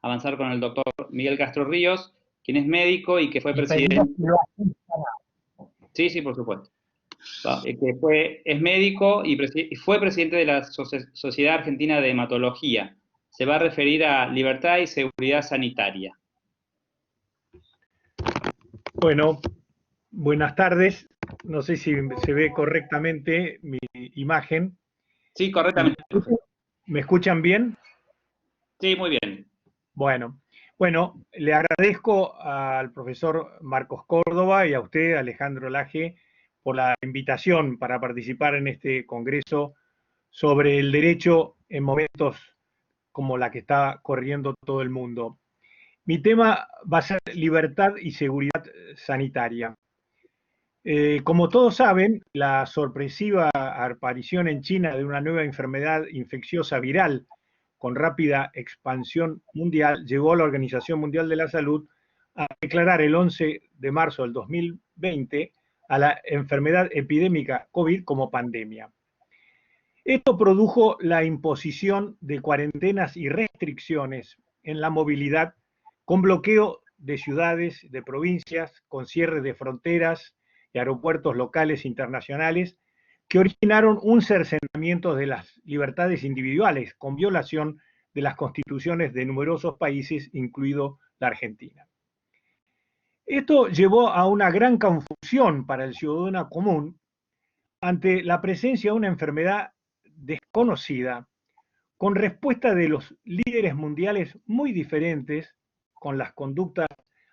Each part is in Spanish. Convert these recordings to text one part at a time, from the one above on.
avanzar con el doctor Miguel Castro Ríos, quien es médico y que fue Y pedimos presidente. que lo asistan. Sí, sí, por supuesto. Es médico y fue presidente de la Sociedad Argentina de Hematología. Se va a referir a libertad y seguridad sanitaria. Bueno, buenas tardes. No sé si se ve correctamente mi imagen. Sí, correctamente. ¿Me escuchan bien? Sí, muy bien. Bueno, le agradezco al profesor Marcos Córdoba y a usted, Alejandro Laje, por la invitación para participar en este congreso sobre el derecho en momentos como la que está corriendo todo el mundo. Mi tema va a ser libertad y seguridad sanitaria. Como todos saben, la sorpresiva aparición en China de una nueva enfermedad infecciosa viral con rápida expansión mundial llevó a la Organización Mundial de la Salud a declarar el 11 de marzo del 2020 a la enfermedad epidémica COVID como pandemia. Esto produjo la imposición de cuarentenas y restricciones en la movilidad, con bloqueo de ciudades, de provincias, con cierre de fronteras y aeropuertos locales e internacionales, que originaron un cercenamiento de las libertades individuales, con violación de las constituciones de numerosos países, incluido la Argentina. Esto llevó a una gran confusión para el ciudadano común ante la presencia de una enfermedad desconocida, con respuesta de los líderes mundiales muy diferentes, con las conductas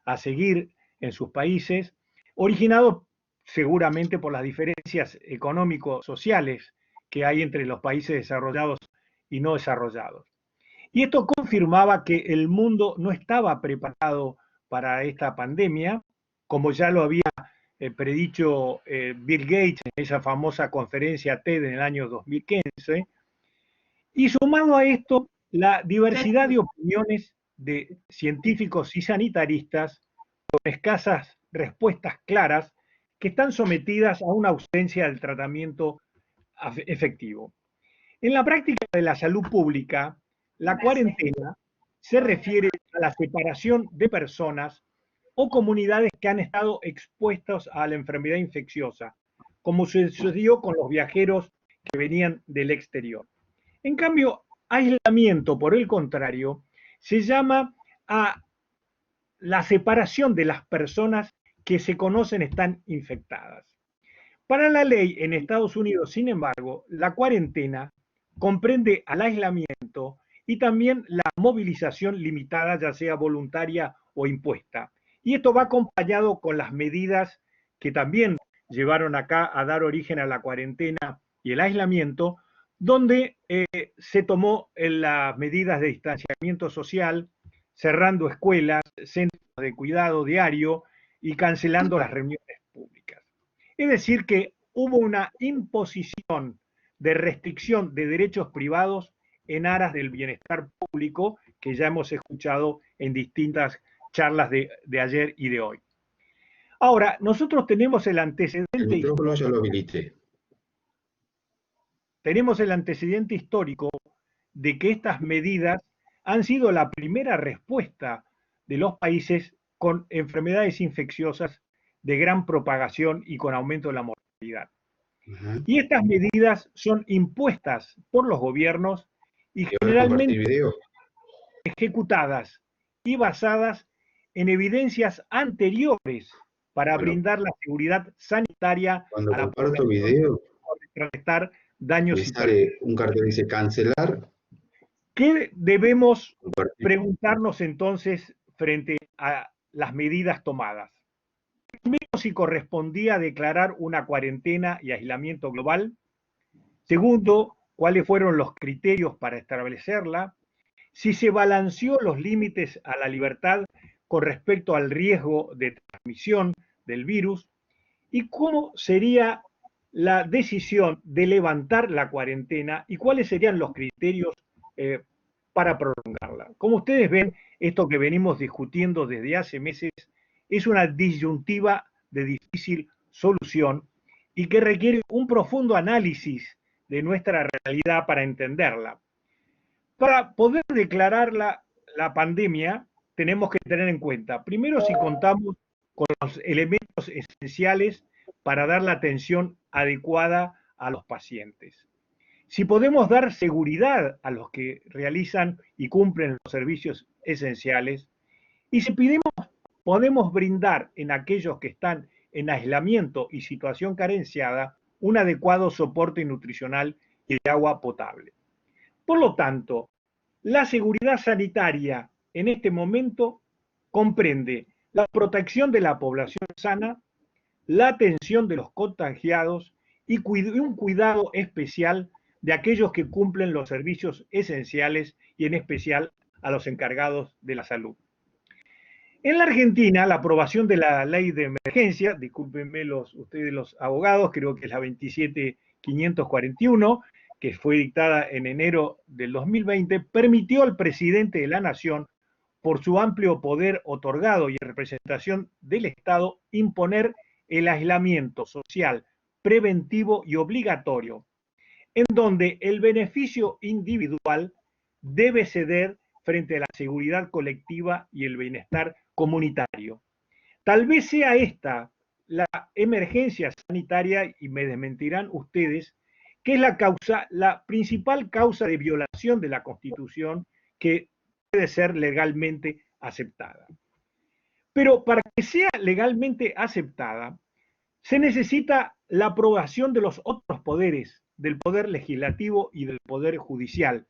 a seguir en sus países, originado seguramente por las diferencias económico-sociales que hay entre los países desarrollados y no desarrollados. Y esto confirmaba que el mundo no estaba preparado para esta pandemia, como ya lo había predicho Bill Gates en esa famosa conferencia TED en el año 2015, y sumado a esto, la diversidad de opiniones de científicos y sanitaristas con escasas respuestas claras que están sometidas a una ausencia del tratamiento efectivo. En la práctica de la salud pública, la cuarentena se refiere a la separación de personas o comunidades que han estado expuestas a la enfermedad infecciosa, como sucedió con los viajeros que venían del exterior. En cambio, aislamiento, por el contrario, se llama a la separación de las personas que se conocen están infectadas. Para la ley en Estados Unidos, sin embargo, la cuarentena comprende al aislamiento y también la movilización limitada, ya sea voluntaria o impuesta. Y esto va acompañado con las medidas que también llevaron acá a dar origen a la cuarentena y el aislamiento, donde se tomó las medidas de distanciamiento social, cerrando escuelas, centros de cuidado diario y cancelando las reuniones públicas. Es decir, que hubo una imposición de restricción de derechos privados en aras del bienestar público que ya hemos escuchado en distintas charlas de ayer y de hoy. Ahora, nosotros tenemos el antecedente El micrófono ya histórico, lo habilité. tenemos el antecedente histórico de que estas medidas han sido la primera respuesta de los países con enfermedades infecciosas de gran propagación y con aumento de la mortalidad. Y estas medidas son impuestas por los gobiernos y ¿Y ahora compartir generalmente video? ejecutadas y basadas en evidencias anteriores para Bueno, brindar la seguridad sanitaria cuando a la comparto población video, o contrarrestar me daños y pérdidas. sale un cartel que dice cancelar, ¿Qué debemos compartir. preguntarnos entonces frente a las medidas tomadas? Primero, si correspondía declarar una cuarentena y aislamiento global. Segundo, cuáles fueron los criterios para establecerla. Si se balanceó los límites a la libertad con respecto al riesgo de transmisión del virus. Y cómo sería la decisión de levantar la cuarentena y cuáles serían los criterios eh, para prolongarla. Como ustedes ven, esto que venimos discutiendo desde hace meses es una disyuntiva de difícil solución y que requiere un profundo análisis de nuestra realidad para entenderla. Para poder declarar la la pandemia, tenemos que tener en cuenta, primero, si contamos con los elementos esenciales para dar la atención adecuada a los pacientes. Si podemos dar seguridad a los que realizan y cumplen los servicios esenciales, y si podemos brindar en aquellos que están en aislamiento y situación carenciada un adecuado soporte nutricional y de agua potable. Por lo tanto, la seguridad sanitaria en este momento comprende la protección de la población sana, la atención de los contagiados y un cuidado especial de aquellos que cumplen los servicios esenciales y en especial a los encargados de la salud. En la Argentina, la aprobación de la ley de emergencia, discúlpenme ustedes los abogados, creo que es la 27541, que fue dictada en enero del 2020, permitió al presidente de la Nación, por su amplio poder otorgado y representación del Estado, imponer el aislamiento social preventivo y obligatorio, en donde el beneficio individual debe ceder frente a la seguridad colectiva y el bienestar comunitario. Tal vez sea esta la emergencia sanitaria, y me desmentirán ustedes, que es la principal causa de violación de la Constitución que puede ser legalmente aceptada. Pero para que sea legalmente aceptada, se necesita la aprobación de los otros poderes, del Poder Legislativo y del Poder Judicial,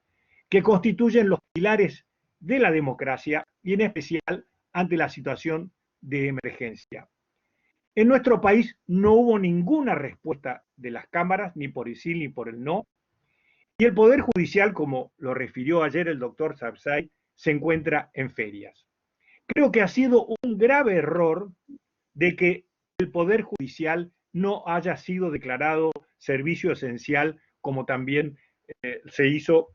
que constituyen los pilares de la democracia y en especial ante la situación de emergencia. En nuestro país no hubo ninguna respuesta de las cámaras, ni por el sí ni por el no, y el Poder Judicial, como lo refirió ayer el doctor Sapsay, se encuentra en ferias. Creo que ha sido un grave error de que el Poder Judicial no haya sido declarado servicio esencial, como también se hizo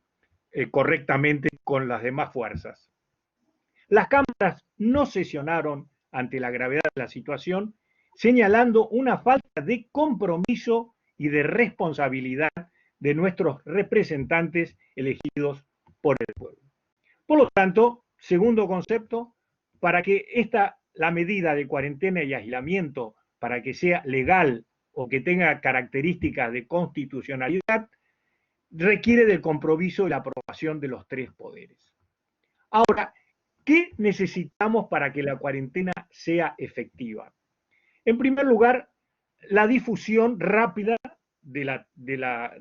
correctamente con las demás fuerzas. Las cámaras no sesionaron ante la gravedad de la situación, señalando una falta de compromiso y de responsabilidad de nuestros representantes elegidos por el pueblo. Por lo tanto, segundo concepto, para que la medida de cuarentena y aislamiento, para que sea legal o que tenga características de constitucionalidad, requiere del compromiso y la aprobación de los tres poderes. Ahora, ¿qué necesitamos para que la cuarentena sea efectiva? En primer lugar, la difusión rápida de la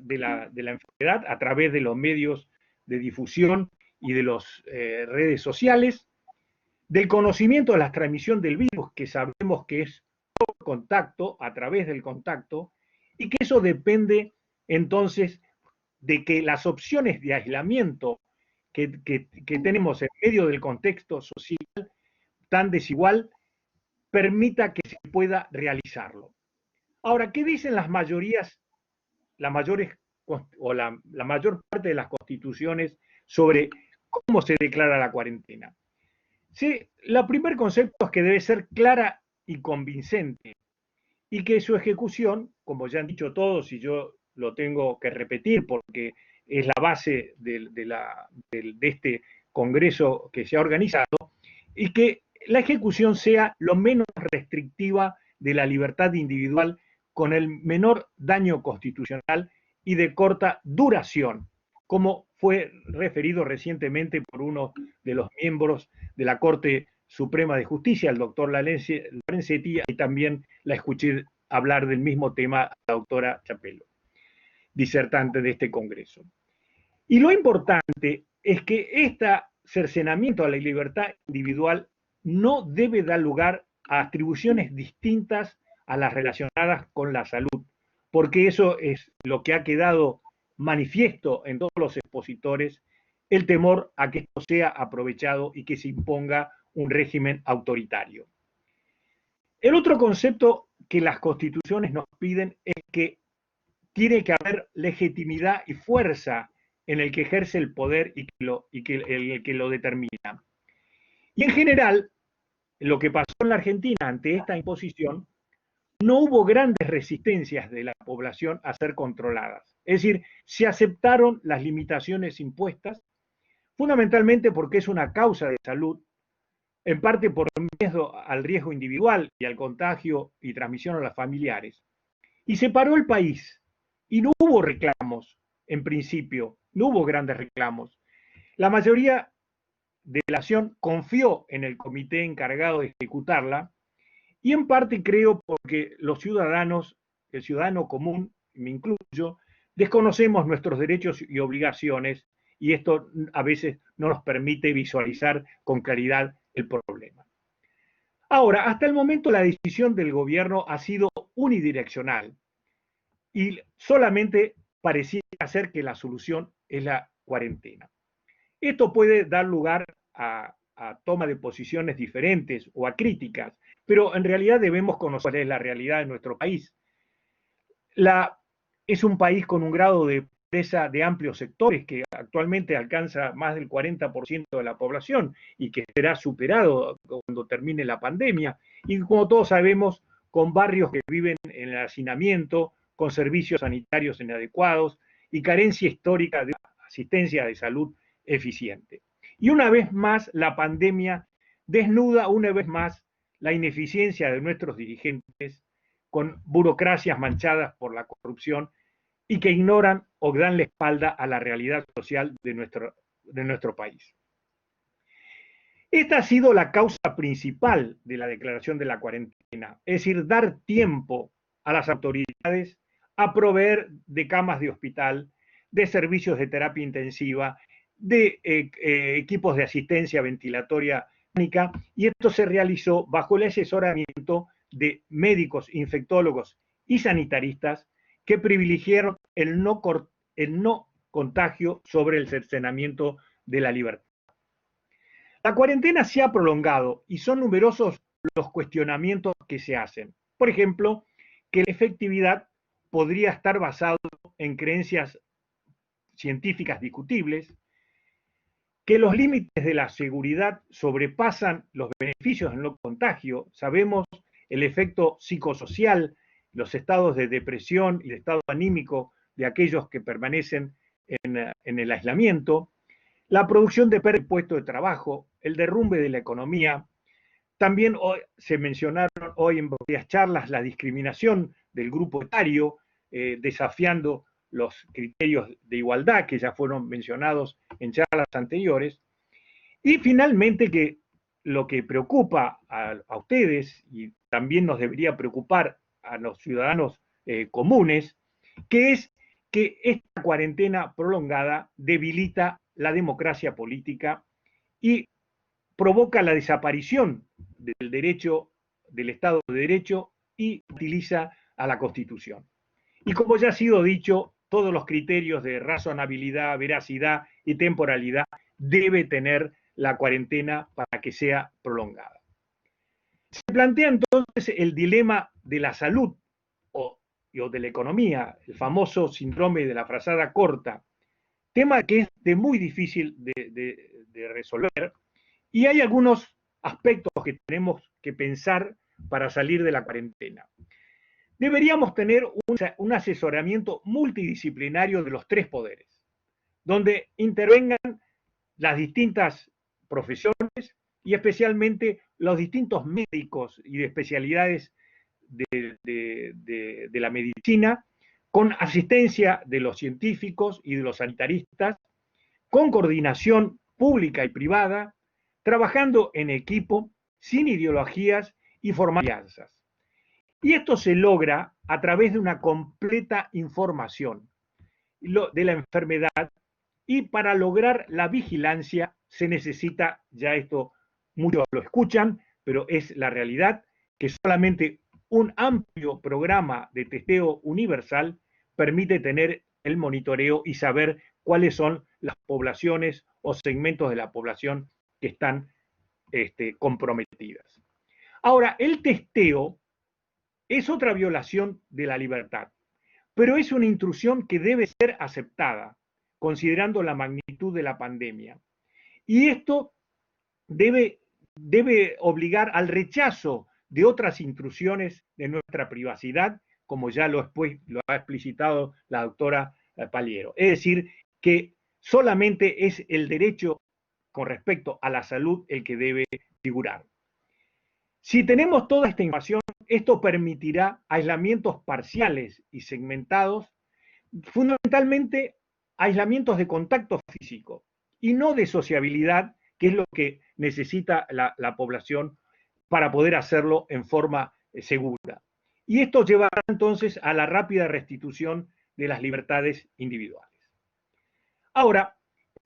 enfermedad a través de los medios de difusión y de las redes sociales, del conocimiento de la transmisión del virus, que sabemos que es por contacto, a través del contacto, y que eso depende entonces de que las opciones de aislamiento que tenemos en medio del contexto social tan desigual permita que se pueda realizarlo. Ahora, ¿qué dicen la mayor parte de las constituciones sobre cómo se declara la cuarentena? Sí, el primer concepto es que debe ser clara y convincente, y que su ejecución, como ya han dicho todos, y yo lo tengo que repetir porque es la base de este congreso que se ha organizado, y que la ejecución sea lo menos restrictiva de la libertad individual, con el menor daño constitucional y de corta duración, como fue referido recientemente por uno de los miembros de la Corte Suprema de Justicia, el doctor Lorenzetti, y también la escuché hablar del mismo tema a la doctora Chapello, disertante de este congreso. Y lo importante es que este cercenamiento a la libertad individual no debe dar lugar a atribuciones distintas a las relacionadas con la salud, porque eso es lo que ha quedado manifiesto en todos los expositores, el temor a que esto sea aprovechado y que se imponga un régimen autoritario. El otro concepto que las constituciones nos piden es que tiene que haber legitimidad y fuerza en el que ejerce el poder y el que lo determina. Y en general, lo que pasó en la Argentina ante esta imposición, no hubo grandes resistencias de la población a ser controladas. Es decir, se aceptaron las limitaciones impuestas fundamentalmente porque es una causa de salud, en parte por miedo al riesgo individual y al contagio y transmisión a los familiares. Y se paró el país y no hubo reclamos, en principio, no hubo grandes reclamos. La mayoría de la nación confió en el comité encargado de ejecutarla y en parte creo porque los ciudadanos, el ciudadano común, me incluyo, desconocemos nuestros derechos y obligaciones y esto a veces no nos permite visualizar con claridad el problema. Ahora, hasta el momento la decisión del gobierno ha sido unidireccional y solamente parecía ser que la solución es la cuarentena. Esto puede dar lugar a toma de posiciones diferentes o a críticas, pero en realidad debemos conocer la realidad de nuestro país. Es un país con un grado de pobreza de amplios sectores que actualmente alcanza más del 40% de la población y que será superado cuando termine la pandemia. Y como todos sabemos, con barrios que viven en el hacinamiento, con servicios sanitarios inadecuados y carencia histórica de asistencia de salud eficiente. Y una vez más, la pandemia desnuda una vez más la ineficiencia de nuestros dirigentes con burocracias manchadas por la corrupción y que ignoran o dan la espalda a la realidad social de nuestro país. Esta ha sido la causa principal de la declaración de la cuarentena, es decir, dar tiempo a las autoridades a proveer de camas de hospital, de servicios de terapia intensiva, de equipos de asistencia ventilatoria clínica, y esto se realizó bajo el asesoramiento de médicos, infectólogos y sanitaristas que privilegiaron el no contagio sobre el cercenamiento de la libertad. La cuarentena se ha prolongado y son numerosos los cuestionamientos que se hacen. Por ejemplo, que la efectividad podría estar basada en creencias científicas discutibles, que los límites de la seguridad sobrepasan los beneficios del no contagio. Sabemos el efecto psicosocial, los estados de depresión y el estado anímico de aquellos que permanecen en el aislamiento, la producción de pérdida de puestos de trabajo, el derrumbe de la economía. También hoy, se mencionaron hoy en varias charlas la discriminación del grupo etario, desafiando los criterios de igualdad que ya fueron mencionados en charlas anteriores. Y finalmente que lo que preocupa a ustedes y también nos debería preocupar a los ciudadanos comunes, que es que esta cuarentena prolongada debilita la democracia política y provoca la desaparición del derecho, del Estado de Derecho y utiliza a la Constitución. Y como ya ha sido dicho, todos los criterios de razonabilidad, veracidad y temporalidad debe tener la cuarentena para que sea prolongada. Se plantea entonces el dilema de la salud o de la economía, el famoso síndrome de la frazada corta, tema que es de muy difícil de resolver, y hay algunos aspectos que tenemos que pensar para salir de la cuarentena. Deberíamos tener un asesoramiento multidisciplinario de los tres poderes, donde intervengan las distintas profesiones y especialmente los distintos médicos y de especialidades de la medicina, con asistencia de los científicos y de los sanitaristas, con coordinación pública y privada, trabajando en equipo, sin ideologías y formando alianzas. Y esto se logra a través de una completa información de la enfermedad, y para lograr la vigilancia se necesita, ya esto muchos lo escuchan, pero es la realidad, que solamente un amplio programa de testeo universal permite tener el monitoreo y saber cuáles son las poblaciones o segmentos de la población que están comprometidas. Ahora, el testeo es otra violación de la libertad, pero es una intrusión que debe ser aceptada, considerando la magnitud de la pandemia. Y esto debe obligar al rechazo de otras intrusiones de nuestra privacidad, como ya lo ha explicitado la doctora Paliero. Es decir, que solamente es el derecho con respecto a la salud el que debe figurar. Si tenemos toda esta información, esto permitirá aislamientos parciales y segmentados, fundamentalmente aislamientos de contacto físico y no de sociabilidad, que es lo que necesita la población para poder hacerlo en forma segura. Y esto llevará entonces a la rápida restitución de las libertades individuales. Ahora,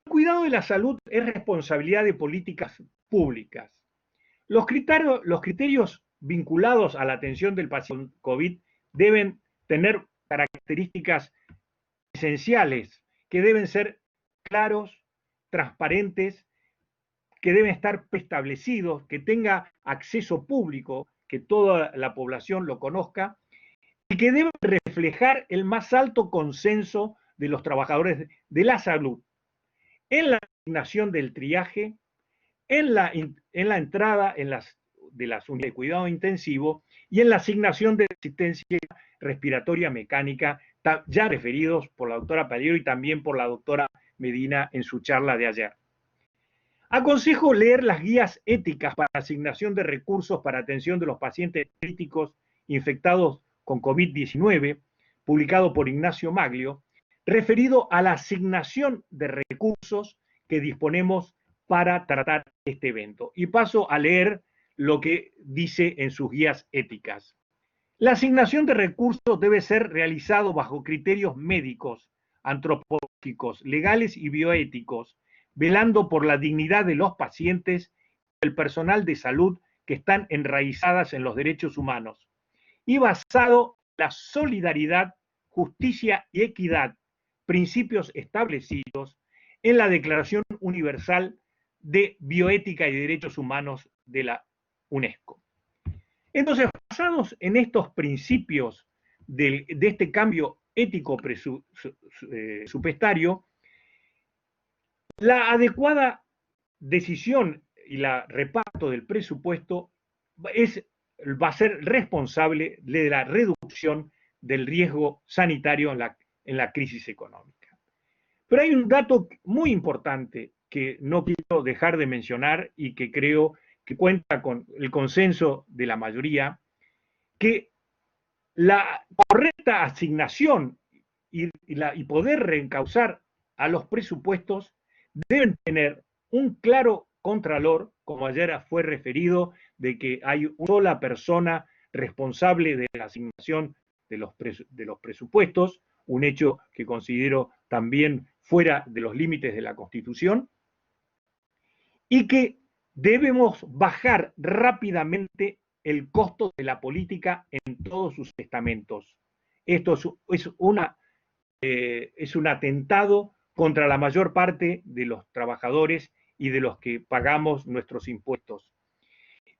el cuidado de la salud es responsabilidad de políticas públicas. Los criterios vinculados a la atención del paciente COVID deben tener características esenciales que deben ser claros, transparentes, que deben estar establecidos, que tenga acceso público, que toda la población lo conozca, y que deben reflejar el más alto consenso de los trabajadores de la salud en la asignación del triaje, en la entrada de las unidades de cuidado intensivo y en la asignación de asistencia respiratoria mecánica, ya referidos por la doctora Paliero y también por la doctora Medina en su charla de ayer. Aconsejo leer las guías éticas para asignación de recursos para atención de los pacientes críticos infectados con COVID-19, publicado por Ignacio Maglio, referido a la asignación de recursos que disponemos para tratar este evento. Y paso a leer lo que dice en sus guías éticas. La asignación de recursos debe ser realizado bajo criterios médicos, antropológicos, legales y bioéticos, velando por la dignidad de los pacientes y el personal de salud que están enraizadas en los derechos humanos, y basado en la solidaridad, justicia y equidad, principios establecidos en la Declaración Universal de Bioética y Derechos Humanos de la UNESCO. Entonces, basados en estos principios de este cambio ético presupuestario, la adecuada decisión y el reparto del presupuesto va a ser responsable de la reducción del riesgo sanitario en la crisis económica. Pero hay un dato muy importante que no quiero dejar de mencionar y que creo que cuenta con el consenso de la mayoría, que la correcta asignación y poder reencauzar a los presupuestos deben tener un claro contralor, como ayer fue referido, de que hay una sola persona responsable de la asignación de los presupuestos, un hecho que considero también fuera de los límites de la Constitución, y que debemos bajar rápidamente el costo de la política en todos sus estamentos. Esto es un atentado contra la mayor parte de los trabajadores y de los que pagamos nuestros impuestos.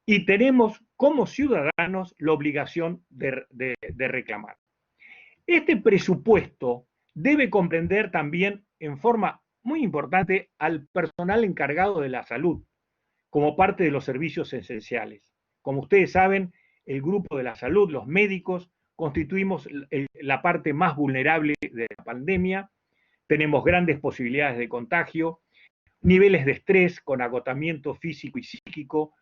Y tenemos como ciudadanos la obligación de reclamar. Este presupuesto debe comprender también en forma muy importante al personal encargado de la salud, como parte de los servicios esenciales. Como ustedes saben, el grupo de la salud, los médicos, constituimos la parte más vulnerable de la pandemia, tenemos grandes posibilidades de contagio, niveles de estrés con agotamiento físico y psíquico,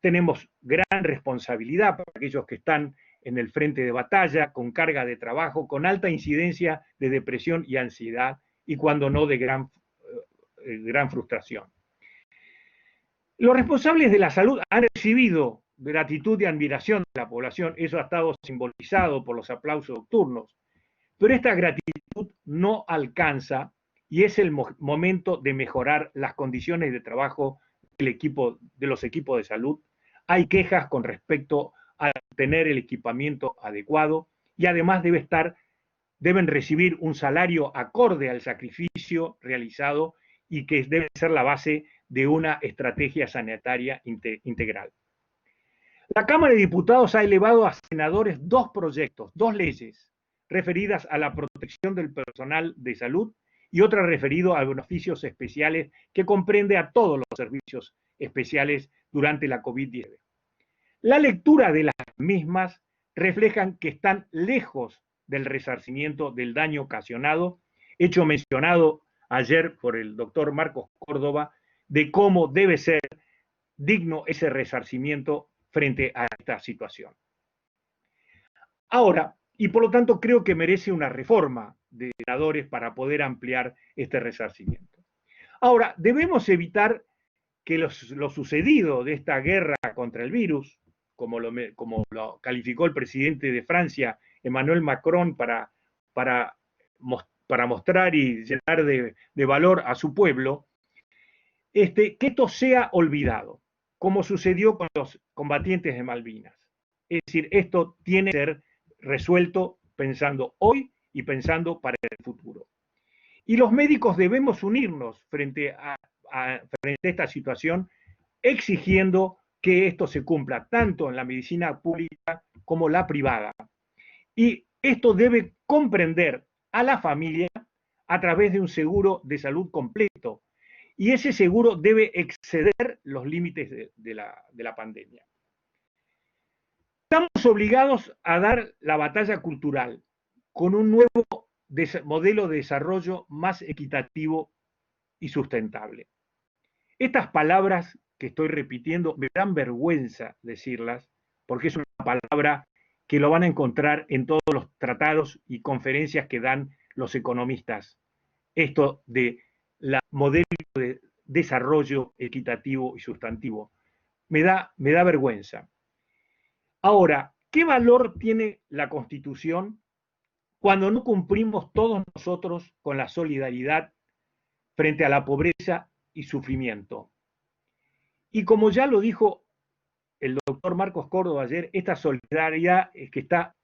tenemos gran responsabilidad para aquellos que están en el frente de batalla, con carga de trabajo, con alta incidencia de depresión y ansiedad, y cuando no de gran frustración. Los responsables de la salud han recibido gratitud y admiración de la población, eso ha estado simbolizado por los aplausos nocturnos, pero esta gratitud no alcanza y es el momento de mejorar las condiciones de trabajo de los equipos de salud. Hay quejas con respecto a tener el equipamiento adecuado y además deben recibir un salario acorde al sacrificio realizado y que debe ser la base de una estrategia sanitaria integral. La Cámara de Diputados ha elevado a senadores dos proyectos, dos leyes, referidas a la protección del personal de salud y otra referido a beneficios especiales que comprende a todos los servicios especiales durante la COVID-19. La lectura de las mismas reflejan que están lejos del resarcimiento del daño ocasionado, hecho mencionado ayer por el doctor Marcos Córdoba, de cómo debe ser digno ese resarcimiento frente a esta situación. Ahora, y por lo tanto creo que merece una reforma de senadores para poder ampliar este resarcimiento. Ahora, debemos evitar que lo sucedido de esta guerra contra el virus, como lo calificó el presidente de Francia, Emmanuel Macron, para mostrar y llenar de valor a su pueblo, que esto sea olvidado, como sucedió con los combatientes de Malvinas. Es decir, esto tiene que ser resuelto pensando hoy y pensando para el futuro. Y los médicos debemos unirnos frente a esta situación, exigiendo que esto se cumpla tanto en la medicina pública como la privada. Y esto debe comprender a la familia a través de un seguro de salud completo. Y ese seguro debe exceder los límites de la pandemia. Estamos obligados a dar la batalla cultural con un nuevo modelo de desarrollo más equitativo y sustentable. Estas palabras que estoy repitiendo me dan vergüenza decirlas, porque es una palabra que lo van a encontrar en todos los tratados y conferencias que dan los economistas. Esto de la modelo de desarrollo equitativo y sustantivo. Me da vergüenza. Ahora, ¿qué valor tiene la Constitución cuando no cumplimos todos nosotros con la solidaridad frente a la pobreza y sufrimiento? Y como ya lo dijo el doctor Marcos Córdoba ayer, esta solidaridad es que está,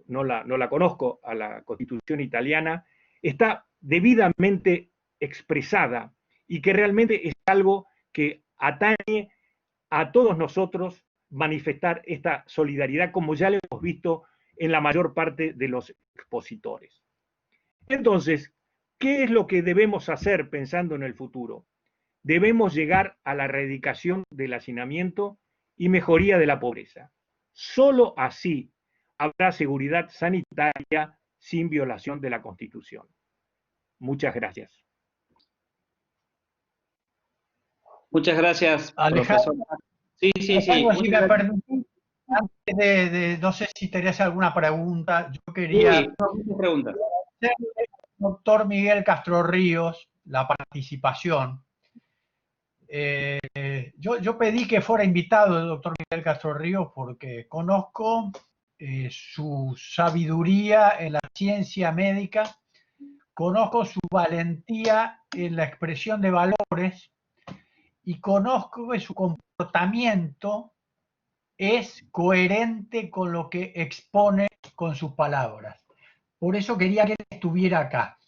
no la conozco a la Constitución italiana, está debidamente expresada y que realmente es algo que atañe a todos nosotros manifestar esta solidaridad, como ya lo hemos visto en la mayor parte de los expositores. Entonces, ¿qué es lo que debemos hacer pensando en el futuro? Debemos llegar a la erradicación del hacinamiento y mejoría de la pobreza. Solo así habrá seguridad sanitaria sin violación de la Constitución. Muchas gracias. Muchas gracias, Alejandro, profesor. Sí. Alejandro, si me permitís, antes no sé si tenés alguna pregunta, yo quería muchas preguntas. hacerle al doctor Miguel Castro Ríos la participación. Yo pedí que fuera invitado el doctor Miguel Castro Ríos porque conozco su sabiduría en la ciencia médica, conozco su valentía en la expresión de valores y conozco que su comportamiento es coherente con lo que expone con sus palabras. Por eso quería que él estuviera acá.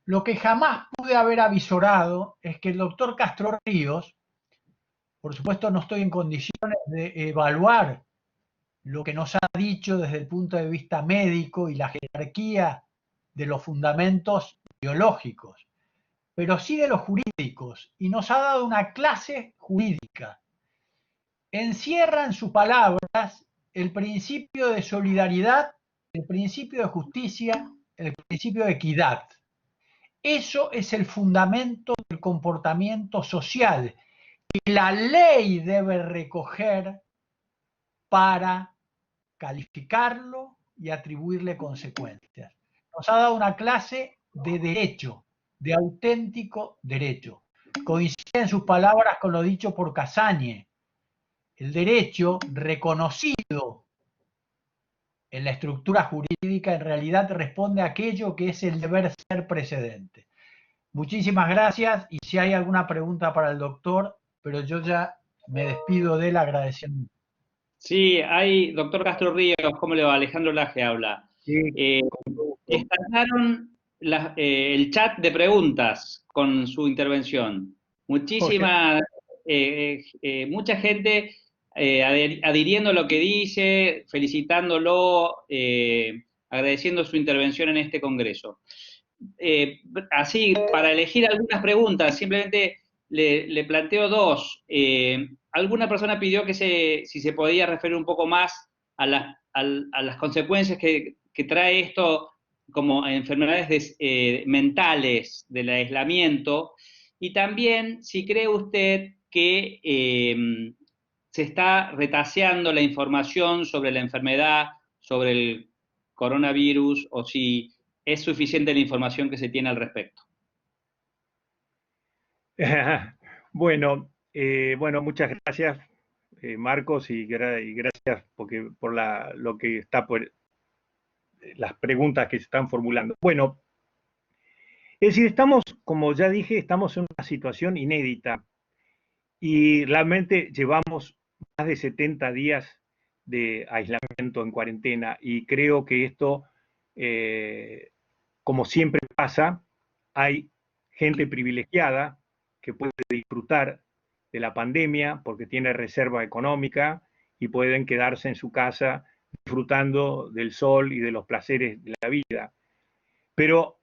Lo que jamás pude haber avisorado es que el doctor Castro Ríos, por supuesto no estoy en condiciones de evaluar lo que nos ha dicho desde el punto de vista médico y la jerarquía de los fundamentos biológicos, pero sí de los jurídicos, y nos ha dado una clase jurídica. Encierra en sus palabras el principio de solidaridad, el principio de justicia, el principio de equidad. Eso es el fundamento del comportamiento social que la ley debe recoger para calificarlo y atribuirle consecuencias. Nos ha dado una clase de derecho, de auténtico derecho. Coincide en sus palabras con lo dicho por Casagne. El derecho reconocido en la estructura jurídica en realidad responde a aquello que es el deber ser precedente. Muchísimas gracias y si hay alguna pregunta para el doctor, pero yo ya me despido de él agradeciendo. Sí, hay, doctor Castro Ríos, ¿cómo le va? Alejandro Laje habla. Sí, Estallaron el chat de preguntas con su intervención. Mucha gente adhiriendo a lo que dice, felicitándolo, agradeciendo su intervención en este congreso. Así, para elegir algunas preguntas, simplemente le planteo dos. Alguna persona pidió que si se podía referir un poco más a las consecuencias que trae esto como enfermedades mentales del aislamiento. Y también si cree usted que se está retaseando la información sobre la enfermedad, sobre el coronavirus, o si es suficiente la información que se tiene al respecto. Bueno, bueno, muchas gracias, Marcos, y gracias por lo que está por las preguntas que se están formulando. Bueno, es decir, estamos, como ya dije, estamos en una situación inédita y realmente llevamos más de 70 días de aislamiento en cuarentena y creo que esto, como siempre pasa, hay gente privilegiada que puede disfrutar de la pandemia porque tiene reserva económica y pueden quedarse en su casa disfrutando del sol y de los placeres de la vida. Pero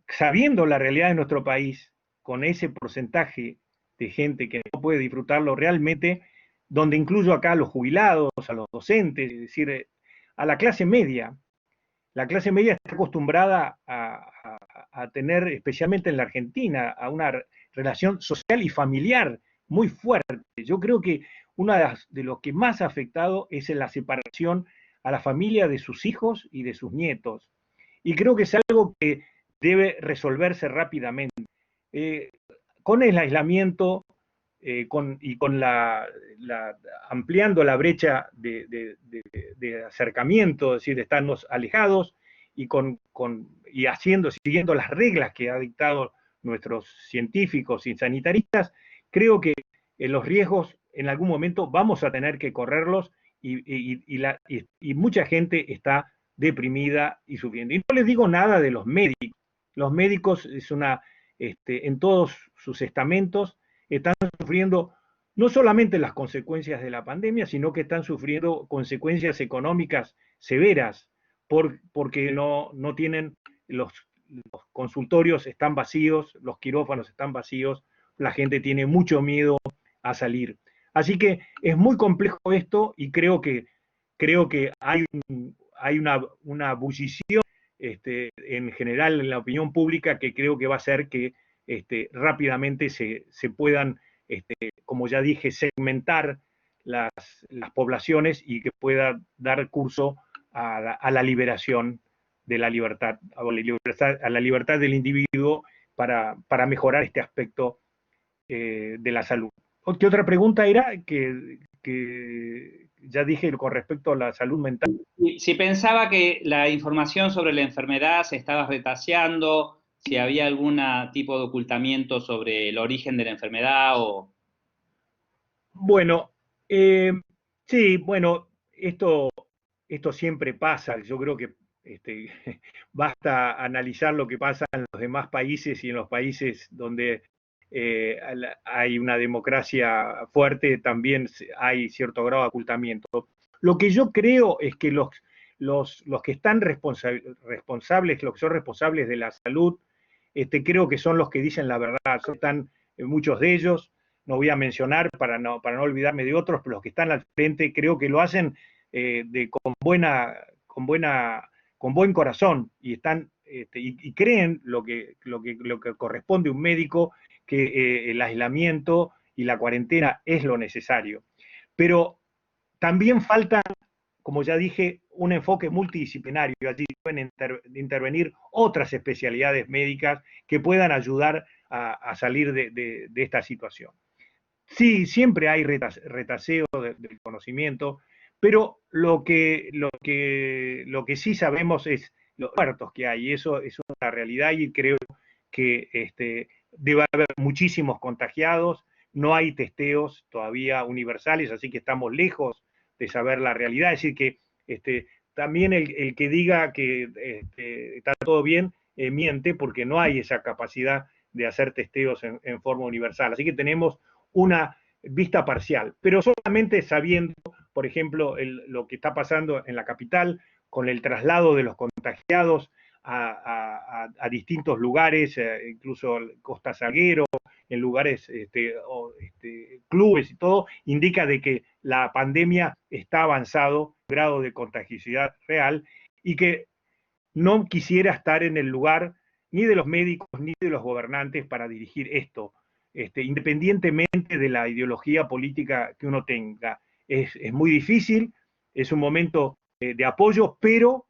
sabiendo la realidad de nuestro país, con ese porcentaje de gente que no puede disfrutarlo realmente, donde incluyo acá a los jubilados, a los docentes, es decir, a la clase media. La clase media está acostumbrada a tener, especialmente en la Argentina, a una relación social y familiar muy fuerte. Yo creo que una de lo que más ha afectado es la separación a la familia de sus hijos y de sus nietos. Y creo que es algo que debe resolverse rápidamente. Con el aislamiento y con ampliando la brecha de acercamiento, es decir, de estarnos alejados y, siguiendo las reglas que ha dictado nuestros científicos y sanitaristas, creo que los riesgos en algún momento vamos a tener que correrlos y mucha gente está deprimida y sufriendo. Y no les digo nada de los médicos. Los médicos en todos sus estamentos están sufriendo no solamente las consecuencias de la pandemia, sino que están sufriendo consecuencias económicas severas porque no tienen los consultorios están vacíos, los quirófanos están vacíos, la gente tiene mucho miedo a salir. Así que es muy complejo esto y creo que hay una bullición en general en la opinión pública que creo que va a hacer que rápidamente se puedan, como ya dije, segmentar las poblaciones y que pueda dar curso a la liberación de la libertad, a la libertad del individuo para mejorar este aspecto de la salud. ¿Qué otra pregunta era? Que ya dije con respecto a la salud mental. Si pensaba que la información sobre la enfermedad se estaba retaseando, si había algún tipo de ocultamiento sobre el origen de la enfermedad o... Bueno, sí, bueno, esto siempre pasa. Yo creo que basta analizar lo que pasa en los demás países y en los países donde hay una democracia fuerte, también hay cierto grado de ocultamiento. Lo que yo creo es que los que están responsables, los que son responsables de la salud, creo que son los que dicen la verdad. Están muchos de ellos, no voy a mencionar para no olvidarme de otros, pero los que están al frente creo que lo hacen con buen corazón y están y creen lo que corresponde a un médico, que el aislamiento y la cuarentena es lo necesario. Pero también falta, como ya dije, un enfoque multidisciplinario. Allí pueden intervenir otras especialidades médicas que puedan ayudar a salir de esta situación. Sí, siempre hay retaseo del conocimiento, pero lo que sí sabemos es los muertos que hay, y eso es una realidad y creo que debe haber muchísimos contagiados, no hay testeos todavía universales, así que estamos lejos de saber la realidad, es decir que también el que diga que está todo bien, miente porque no hay esa capacidad de hacer testeos en forma universal, así que tenemos una vista parcial, pero solamente sabiendo, por ejemplo, lo que está pasando en la capital con el traslado de los contagiados a distintos lugares, incluso Costa Salguero, en lugares, clubes y todo, indica de que la pandemia está avanzado, grado de contagiosidad real, y que no quisiera estar en el lugar ni de los médicos ni de los gobernantes para dirigir esto. independientemente de la ideología política que uno tenga. Es muy difícil, es un momento de apoyo, pero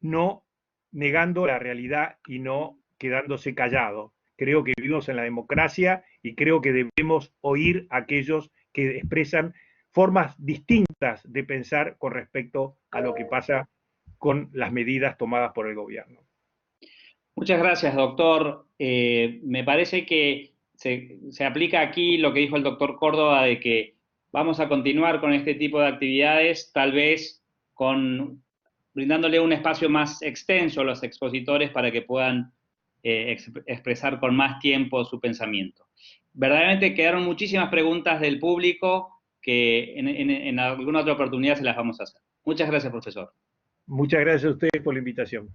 no negando la realidad y no quedándose callado. Creo que vivimos en la democracia y creo que debemos oír a aquellos que expresan formas distintas de pensar con respecto a lo que pasa con las medidas tomadas por el gobierno. Muchas gracias, doctor. Me parece que se aplica aquí lo que dijo el doctor Córdoba de que vamos a continuar con este tipo de actividades, tal vez brindándole un espacio más extenso a los expositores para que puedan expresar con más tiempo su pensamiento. Verdaderamente quedaron muchísimas preguntas del público que en alguna otra oportunidad se las vamos a hacer. Muchas gracias, profesor. Muchas gracias a ustedes por la invitación.